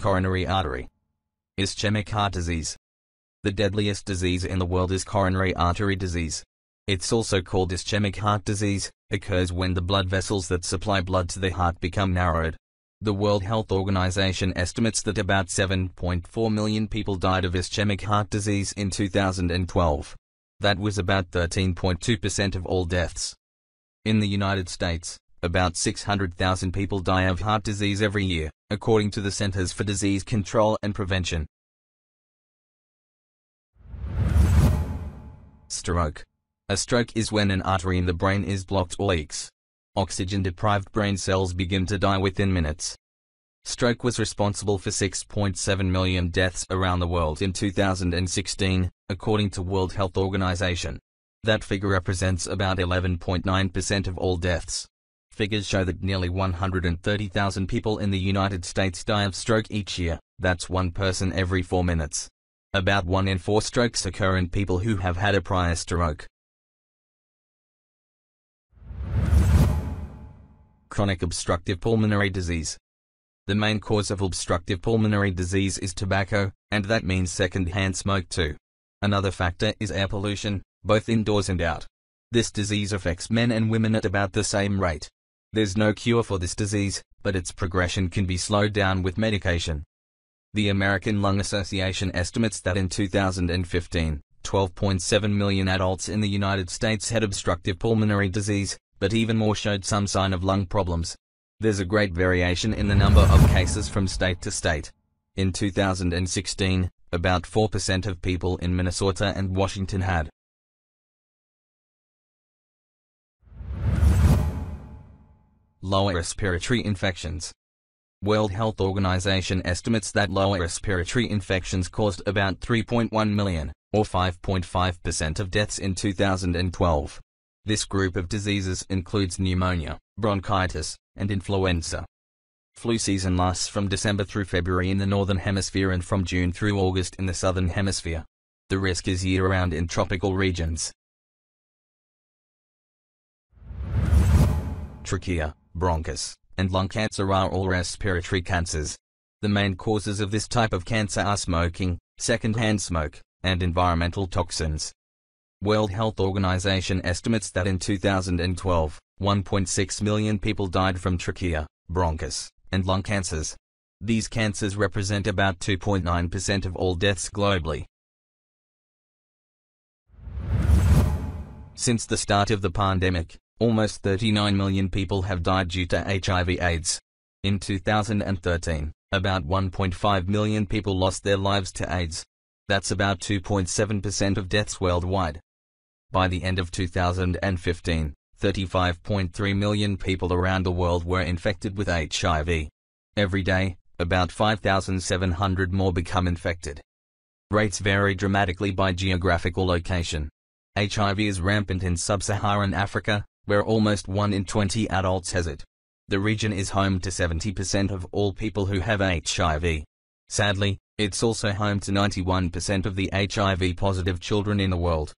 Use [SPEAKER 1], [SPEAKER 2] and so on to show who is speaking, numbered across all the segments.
[SPEAKER 1] coronary artery. Ischemic heart disease. The deadliest disease in the world is coronary artery disease. It's also called ischemic heart disease, occurs when the blood vessels that supply blood to the heart become narrowed. The World Health Organization estimates that about 7.4 million people died of ischemic heart disease in 2012. That was about 13.2% of all deaths. In the United States, about 600,000 people die of heart disease every year, according to the Centers for Disease Control and Prevention. Stroke. A stroke is when an artery in the brain is blocked or leaks. Oxygen-deprived brain cells begin to die within minutes. Stroke was responsible for 6.7 million deaths around the world in 2016, according to World Health Organization. That figure represents about 11.9% of all deaths. Figures show that nearly 130,000 people in the United States die of stroke each year. That's one person every 4 minutes. About 1 in 4 strokes occur in people who have had a prior stroke. Chronic obstructive pulmonary disease. The main cause of obstructive pulmonary disease is tobacco, and that means second-hand smoke too. Another factor is air pollution, both indoors and out. This disease affects men and women at about the same rate. There's no cure for this disease, but its progression can be slowed down with medication. The American Lung Association estimates that in 2015, 12.7 million adults in the United States had obstructive pulmonary disease, but even more showed some sign of lung problems. There's a great variation in the number of cases from state to state. In 2016, about 4% of people in Minnesota and Washington had. Lower respiratory infections. World Health Organization estimates that lower respiratory infections caused about 3.1 million, or 5.5% of deaths in 2012. This group of diseases includes pneumonia, bronchitis, and influenza. Flu season lasts from December through February in the Northern Hemisphere and from June through August in the Southern Hemisphere. The risk is year-round in tropical regions. Trachea, bronchus, and lung cancer are all respiratory cancers. The main causes of this type of cancer are smoking, second-hand smoke, and environmental toxins. World Health Organization estimates that in 2012, 1.6 million people died from trachea, bronchus, and lung cancers. These cancers represent about 2.9% of all deaths globally. Since the start of the pandemic, almost 39 million people have died due to HIV/AIDS. In 2013, about 1.5 million people lost their lives to AIDS. That's about 2.7% of deaths worldwide. By the end of 2015, 35.3 million people around the world were infected with HIV. Every day, about 5,700 more become infected. Rates vary dramatically by geographical location. HIV is rampant in sub-Saharan Africa, where almost 1 in 20 adults has it. The region is home to 70% of all people who have HIV. Sadly, it's also home to 91% of the HIV-positive children in the world.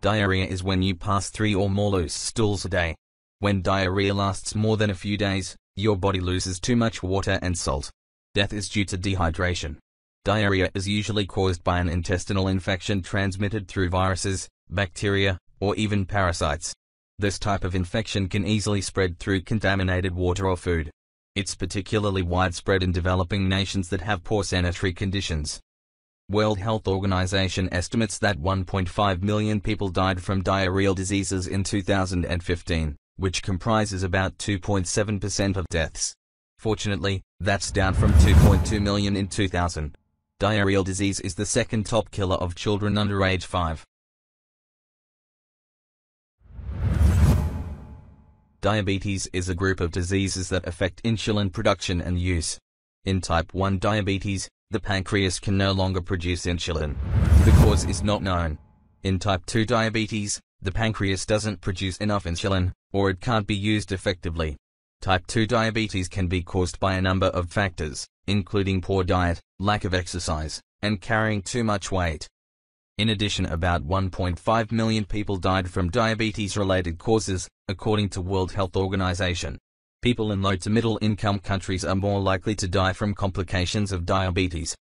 [SPEAKER 1] Diarrhea is when you pass 3 or more loose stools a day. When diarrhea lasts more than a few days, your body loses too much water and salt. Death is due to dehydration. Diarrhea is usually caused by an intestinal infection transmitted through viruses, bacteria, or even parasites. This type of infection can easily spread through contaminated water or food. It's particularly widespread in developing nations that have poor sanitary conditions. World Health Organization estimates that 1.5 million people died from diarrheal diseases in 2015, which comprises about 2.7% of deaths. Fortunately, that's down from 2.2 million in 2000. Diarrheal disease is the second top killer of children under age 5. Diabetes is a group of diseases that affect insulin production and use. In type 1 diabetes, the pancreas can no longer produce insulin. The cause is not known. In type 2 diabetes, the pancreas doesn't produce enough insulin, or it can't be used effectively. Type 2 diabetes can be caused by a number of factors, including poor diet, lack of exercise, and carrying too much weight. In addition, about 1.5 million people died from diabetes-related causes, according to World Health Organization. People in low to middle-income countries are more likely to die from complications of diabetes.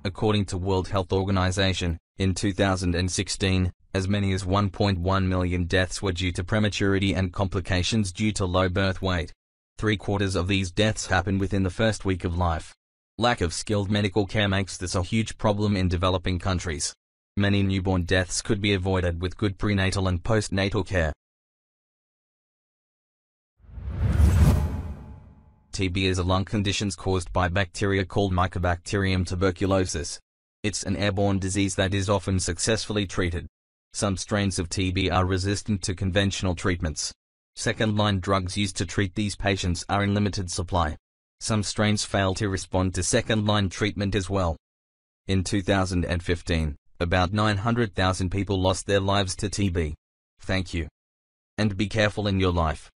[SPEAKER 1] According to World Health Organization, in 2016, as many as 1.1 million deaths were due to prematurity and complications due to low birth weight. 3/4 of these deaths happen within the first week of life. Lack of skilled medical care makes this a huge problem in developing countries. Many newborn deaths could be avoided with good prenatal and postnatal care. TB is a lung condition caused by bacteria called Mycobacterium tuberculosis. It's an airborne disease that is often successfully treated. Some strains of TB are resistant to conventional treatments. Second-line drugs used to treat these patients are in limited supply. Some strains fail to respond to second-line treatment as well. In 2015, about 900,000 people lost their lives to TB. Thank you. And be careful in your life.